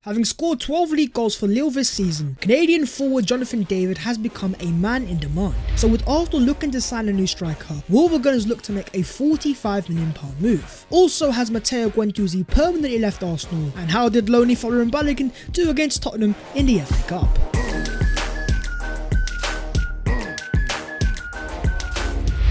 Having scored 12 league goals for Lille this season, Canadian forward Jonathan David has become a man in demand. So with Arsenal looking to sign a new striker, will the Gunners look to make a £45 million move? Also, has Matteo Guendouzi permanently left Arsenal? And how did lonely Folarin Balogun do against Tottenham in the FA Cup?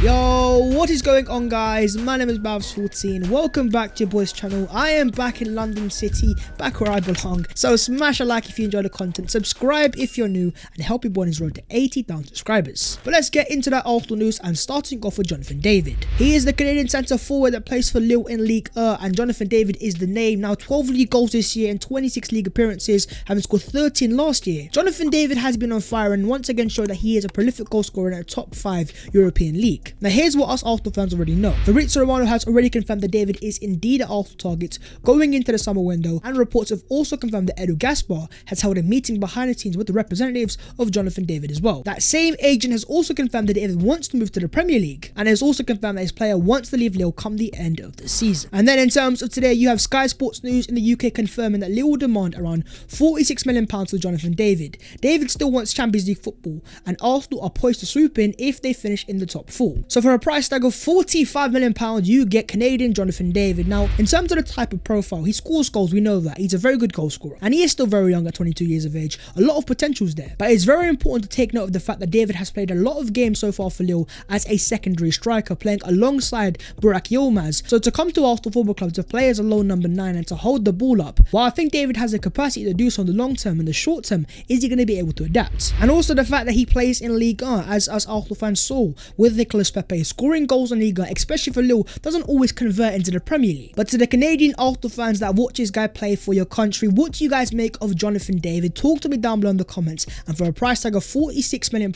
Yo, what is going on, guys? My name is Babs14. Welcome back to your boys channel. I am back in London City, back where I belong. So smash a like if you enjoy the content, subscribe if you're new, and help your boy on his road to 80,000 subscribers. But let's get into that Arsenal news, and starting off with Jonathan David. He is the Canadian centre forward that plays for Lille in Ligue 1, and Jonathan David is the name. Now 12 league goals this year and 26 league appearances, having scored 13 last year. Jonathan David has been on fire and once again showed that he is a prolific goal scorer in a top 5 European league. Now here's what us Arsenal fans already know. Fabrizio Romano has already confirmed that David is indeed an Arsenal target going into the summer window, and reports have also confirmed that Edu Gaspar has held a meeting behind the scenes with the representatives of Jonathan David as well. That same agent has also confirmed that David wants to move to the Premier League, and has also confirmed that his player wants to leave Lille come the end of the season. And then in terms of today, you have Sky Sports News in the UK confirming that Lille will demand around £46 million for Jonathan David. David still wants Champions League football, and Arsenal are poised to swoop in if they finish in the top 4. So for a price tag of £45 million, you get Canadian Jonathan David. Now, in terms of the type of profile, he scores goals, we know that. He's a very good goal scorer, and he is still very young at 22 years of age. A lot of potentials there, but it's very important to take note of the fact that David has played a lot of games so far for Lille as a secondary striker, playing alongside Burak Yilmaz. So to come to Arsenal Football Club to play as a lone number 9 and to hold the ball up, while I think David has the capacity to do so in the long term, in the short term, is he going to be able to adapt? And also the fact that he plays in Ligue 1, as us Arsenal fans saw with Nicolas Pepe, scoring goals in Ligue 1, especially for Lille, doesn't always convert into the Premier League. But to the Canadian Arsenal fans that watch this guy play for your country, what do you guys make of Jonathan David? Talk to me down below in the comments. And for a price tag of £46 million,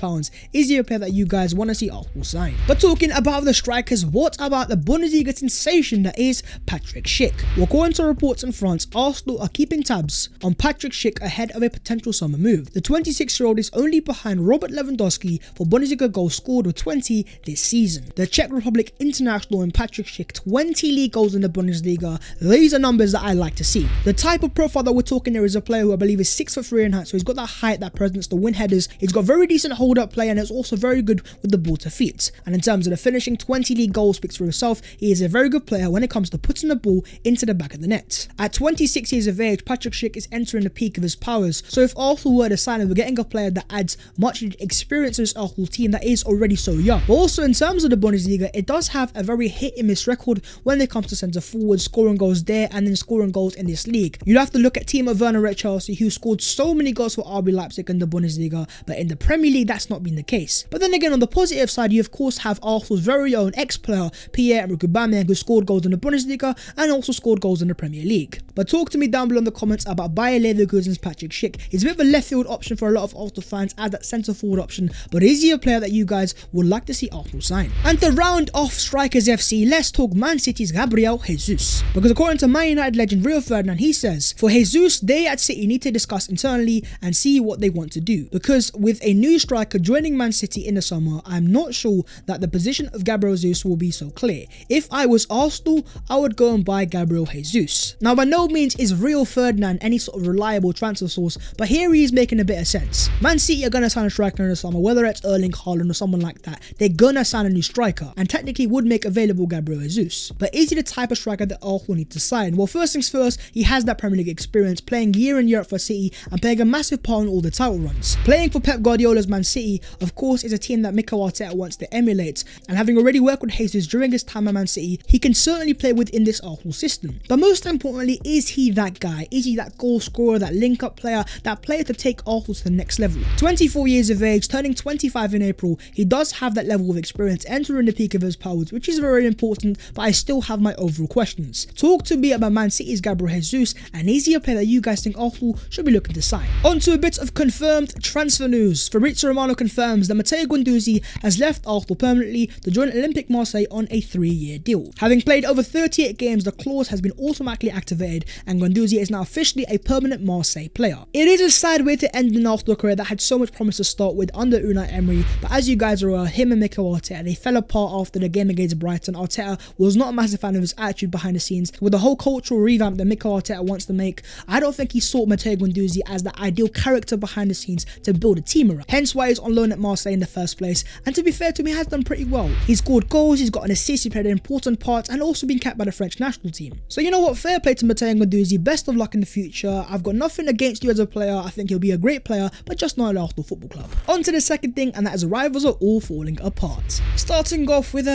is he a player that you guys want to see Arsenal sign? But talking about the strikers, what about the Bundesliga sensation that is Patrick Schick? Well, according to reports in France, Arsenal are keeping tabs on Patrick Schick ahead of a potential summer move. The 26-year-old is only behind Robert Lewandowski for Bundesliga goals scored with 20 this season. The Czech Republic international and Patrick Schick, 20 league goals in the Bundesliga. These are numbers that I like to see. The type of profile that we're talking there is a player who I believe is 6'3" in height, so he's got that height, that presence, the win headers. He's got very decent hold-up play, and is also very good with the ball to feet. And in terms of the finishing, 20 league goals speaks for himself. He is a very good player when it comes to putting the ball into the back of the net. At 26 years of age, Patrick Schick is entering the peak of his powers. So if Arsenal were to sign him, we're getting a player that adds much experience to this Arsenal team that is already so young. But also in terms of the Bundesliga, it does have a very hit and miss record when it comes to centre forward, scoring goals there and then scoring goals in this league. You'd have to look at Timo Werner at Chelsea, who scored so many goals for RB Leipzig in the Bundesliga, but in the Premier League that's not been the case. But then again, on the positive side, you of course have Arsenal's very own ex-player Pierre-Emerick Aubameyang, who scored goals in the Bundesliga and also scored goals in the Premier League. But talk to me down below in the comments about Bayer Leverkusen's Patrick Schick. He's a bit of a left field option for a lot of Arsenal fans as that centre forward option, but is he a player that you guys would like to see Arsenal sign? And to round off Strikers FC, let's talk Man City's Gabriel Jesus. Because according to Man United legend Rio Ferdinand, he says, for Jesus, they at City need to discuss internally and see what they want to do. Because with a new striker joining Man City in the summer, I'm not sure that the position of Gabriel Jesus will be so clear. If I was Arsenal, I would go and buy Gabriel Jesus. Now, by no means is Rio Ferdinand any sort of reliable transfer source, but here he is making a bit of sense. Man City are going to sign a striker in the summer, whether it's Erling Haaland or someone like that. They're going to sign a new striker, and technically would make available Gabriel Jesus. But is he the type of striker that Arsenal need to sign? Well, first things first, he has that Premier League experience, playing year in year out for City and playing a massive part in all the title runs. Playing for Pep Guardiola's Man City, of course, is a team that Mikel Arteta wants to emulate, and having already worked with Jesus during his time at Man City, he can certainly play within this Arsenal system. But most importantly, is he that guy? Is he that goal scorer, that link-up player, that player to take Arsenal to the next level? 24 years of age, turning 25 in April, he does have that level of experience entering the peak of his powers, which is very important, but I still have my overall questions. Talk to me about Man City's Gabriel Jesus, and is he a player that you guys think Arsenal should be looking to sign? On to a bit of confirmed transfer news. Fabrizio Romano confirms that Matteo Guendouzi has left Arsenal permanently to join Olympique Marseille on a 3-year deal. Having played over 38 games, the clause has been automatically activated, and Guendouzi is now officially a permanent Marseille player. It is a sad way to end an Arsenal career that had so much promise to start with under Unai Emery, but as you guys are aware, him and Mikel Arteta Arteta. They fell apart after the game against Brighton. Arteta was not a massive fan of his attitude behind the scenes. With the whole cultural revamp that Mikel Arteta wants to make, I don't think he saw Matteo Guendouzi as the ideal character behind the scenes to build a team around. Hence why he's on loan at Marseille in the first place. And to be fair to him, he has done pretty well. He's scored goals, he's got an assist, he played an important part, and also been capped by the French national team. So you know what, fair play to Matteo Guendouzi, best of luck in the future. I've got nothing against you as a player, I think he'll be a great player, but just not at Arsenal Football Club. On to the second thing, and that is rivals are all falling apart. Starting off with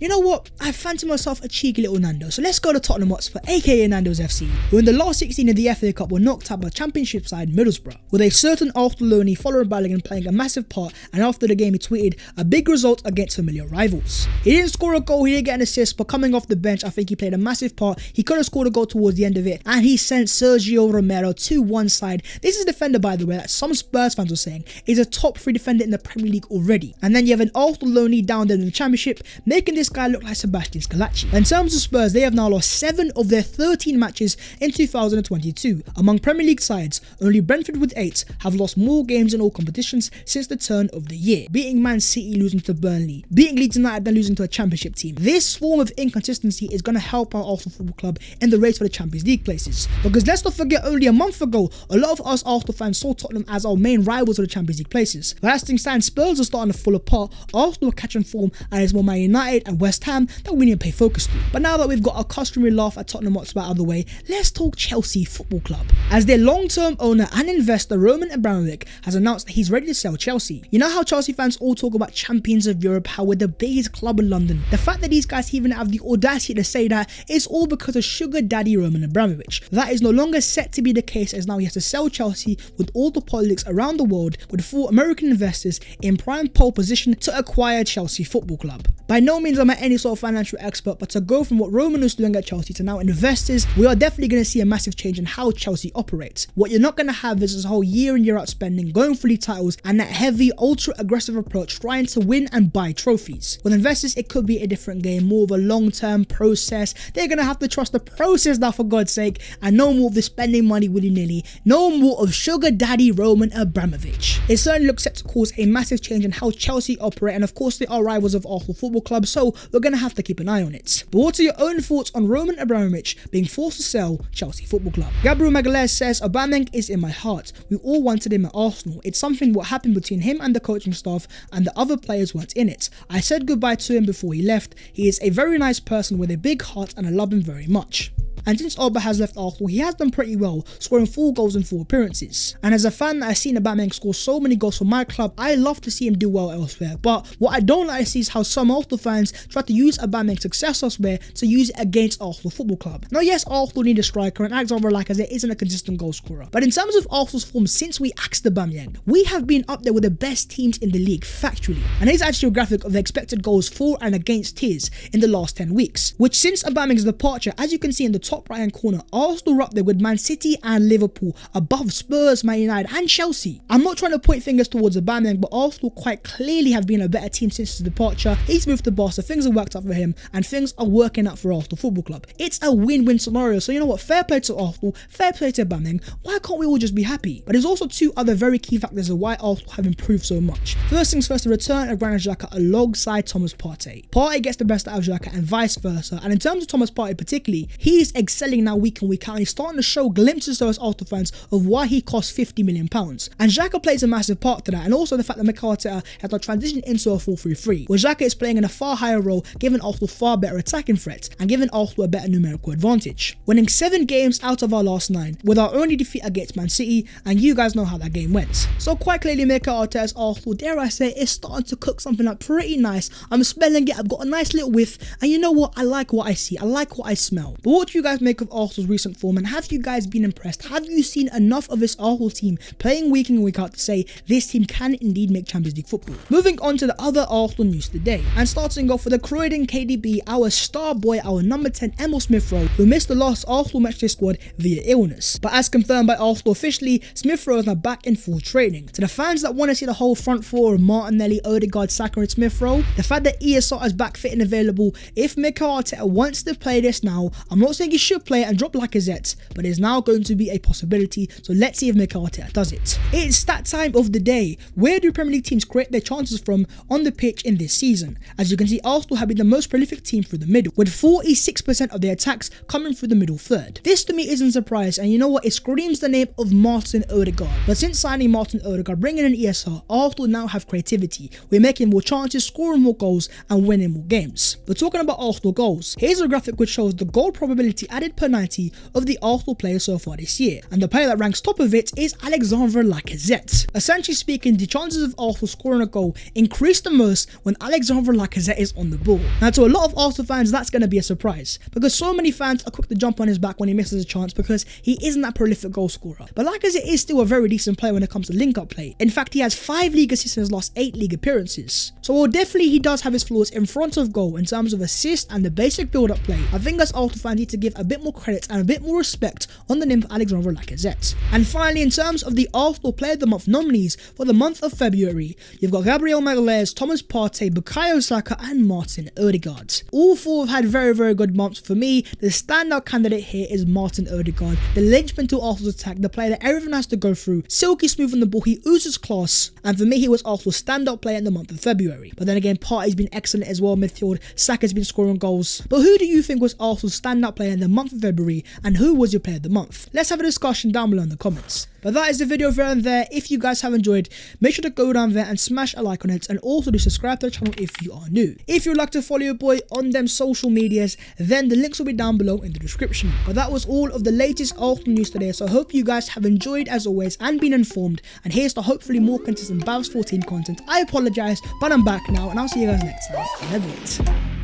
you know what, I fancy myself a cheeky little Nando, so let's go to Tottenham Hotspur, aka Nando's FC, who in the last 16 of the FA Cup were knocked out by Championship side Middlesbrough, with a certain Arsenal loanee following Balogun playing a massive part, and after the game he tweeted a big result against familiar rivals. He didn't score a goal, he didn't get an assist, but coming off the bench I think he played a massive part. He could have scored a goal towards the end of it, and he sent Sergio Romero to one side. This is a defender, by the way, that some Spurs fans were saying is a top 3 defender in the Premier League already. And then you have an Arsenal loanee down there in the Championship, making this guy look like Sebastian Scalacci. In terms of Spurs, they have now lost 7 of their 13 matches in 2022. Among Premier League sides, only Brentford with 8 have lost more games in all competitions since the turn of the year, beating Man City, losing to Burnley, beating Leeds United, then losing to a Championship team. This form of inconsistency is going to help our Arsenal Football Club in the race for the Champions League places. Because let's not forget, only a month ago, a lot of us Arsenal fans saw Tottenham as our main rivals for the Champions League places. But as things stand, Spurs are starting to fall apart, Arsenal are catching form, and it's more Man United and West Ham that we need to pay focus to. But now that we've got our customary laugh at Tottenham Hotspur out of the way, let's talk Chelsea Football Club. As their long-term owner and investor Roman Abramovich has announced that he's ready to sell Chelsea. You know how Chelsea fans all talk about champions of Europe, how we're the biggest club in London. The fact that these guys even have the audacity to say that is all because of sugar daddy Roman Abramovich. That is no longer set to be the case, as now he has to sell Chelsea with all the politics around the world, with 4 American investors in prime pole position to acquire Chelsea Football Club. By no means am I any sort of financial expert, but to go from what Roman was doing at Chelsea to now investors, we are definitely going to see a massive change in how Chelsea operates. What you're not going to have is this whole year in year out spending, going for league titles, and that heavy, ultra aggressive approach trying to win and buy trophies. With investors, it could be a different game, more of a long-term process. They're going to have to trust the process now, for God's sake, and no more of the spending money willy-nilly, no more of sugar daddy Roman Abramovich. It certainly looks set to cause a massive change in how Chelsea operate, and of course they are rivals of Arsenal Football Club, so we're going to have to keep an eye on it. But what are your own thoughts on Roman Abramovich being forced to sell Chelsea Football Club? Gabriel Magalhaes says, Aubameyang is in my heart. We all wanted him at Arsenal. It's something what happened between him and the coaching staff, and the other players weren't in it. I said goodbye to him before he left. He is a very nice person with a big heart, and I love him very much. And since Auba has left Arsenal, he has done pretty well, scoring 4 goals in 4 appearances. And as a fan that has seen Aubameyang score so many goals for my club, I love to see him do well elsewhere. But what I don't like to see is how some Arsenal fans try to use Aubameyang's success elsewhere to use it against Arsenal Football Club. Now yes, Arsenal need a striker, and Alexander Lacazette isn't a consistent goal scorer. But in terms of Arsenal's form since we axed Aubameyang, we have been up there with the best teams in the league, factually. And here's actually a graphic of the expected goals for and against his in the last 10 weeks. Which since Aubameyang's departure, as you can see in the top right hand corner, Arsenal are up there with Man City and Liverpool, above Spurs, Man United and Chelsea. I'm not trying to point fingers towards Aubameyang, but Arsenal quite clearly have been a better team since his departure. He's moved to Barca, things have worked out for him, and things are working out for Arsenal Football Club. It's a win-win scenario, so you know what, fair play to Arsenal, fair play to Aubameyang. Why can't we all just be happy? But there's also 2 other very key factors of why Arsenal have improved so much. First things first, the return of Granit Xhaka alongside Thomas Partey. Partey gets the best out of Xhaka and vice versa, and in terms of Thomas Partey particularly, he is excelling now week in week out, and he's starting to show glimpses to us Arsenal fans of why he costs £50 million. And Xhaka plays a massive part to that, and also the fact that Mikel Arteta has now transitioned into a 4-3-3, where Xhaka is playing in a far higher role, giving Arsenal far better attacking threats, and giving Arsenal a better numerical advantage. Winning 7 games out of our last 9, with our only defeat against Man City, and you guys know how that game went. So quite clearly Mikel Arteta's Arsenal, dare I say, is starting to cook something up pretty nice. I'm smelling it, I've got a nice little whiff, and you know what, I like what I see, I like what I smell. But what do you guys make of Arsenal's recent form, and have you guys been impressed? Have you seen enough of this Arsenal team playing week in and week out to say this team can indeed make Champions League football? Moving on to the other Arsenal news today, and starting off with the Croydon KDB, our star boy, our number 10 Emil Smith-Rowe, who missed the last Arsenal matchday squad via illness. But as confirmed by Arsenal officially, Smith-Rowe is now back in full training. To the fans that want to see the whole front four of Martinelli, Odegaard, Saka and Smith-Rowe, the fact that ESR is back fit and available, if Mikel Arteta wants to play this now, I'm not saying he should play and drop Lacazette, but is now going to be a possibility, so let's see if Mikel Arteta does it. It's stat time of the day. Where do Premier League teams create their chances from on the pitch in this season? As you can see, Arsenal have been the most prolific team through the middle, with 46% of their attacks coming through the middle third. This to me isn't a surprise, and you know what, it screams the name of Martin Odegaard. But since signing Martin Odegaard, bringing in ESR, Arsenal now have creativity. We're making more chances, scoring more goals, and winning more games. But talking about Arsenal goals, here's a graphic which shows the goal probability added per 90 of the Arsenal players so far this year, and the player that ranks top of it is Alexandre Lacazette. Essentially speaking, the chances of Arsenal scoring a goal increase the most when Alexandre Lacazette is on the ball. Now, to a lot of Arsenal fans, that's going to be a surprise, because so many fans are quick to jump on his back when he misses a chance because he isn't that prolific goal scorer. But Lacazette is still a very decent player when it comes to link-up play. In fact, he has 5 league assists in his last 8 league appearances. So while definitely he does have his flaws in front of goal in terms of assist and the basic build-up play, I think as Arsenal fans need to give a bit more credit and a bit more respect on the name of Alexandre Lacazette. And finally, in terms of the Arsenal Player of the Month nominees for the month of February, you've got Gabriel Magalhaes, Thomas Partey, Bukayo Saka and Martin Odegaard. All 4 have had very good months. For me, the standout candidate here is Martin Odegaard, the linchpin to Arsenal's attack, the player that everyone has to go through, silky smooth on the ball, he oozes class, and for me he was Arsenal's standout player in the month of February. But then again, Partey's been excellent as well midfield, Saka's been scoring goals. But who do you think was Arsenal's standout player in the month of February, and who was your player of the month? Let's have a discussion down below in the comments. But that is the video there and there. If you guys have enjoyed, make sure to go down there and smash a like on it, and also to subscribe to the channel if you are new. If you'd like to follow your boy on them social medias, then the links will be down below in the description. But that was all of the latest Arsenal news today, so I hope you guys have enjoyed as always and been informed, and here's to hopefully more consistent Bavs 14 content. I apologize, but I'm back now, and I'll see you guys next time in a bit.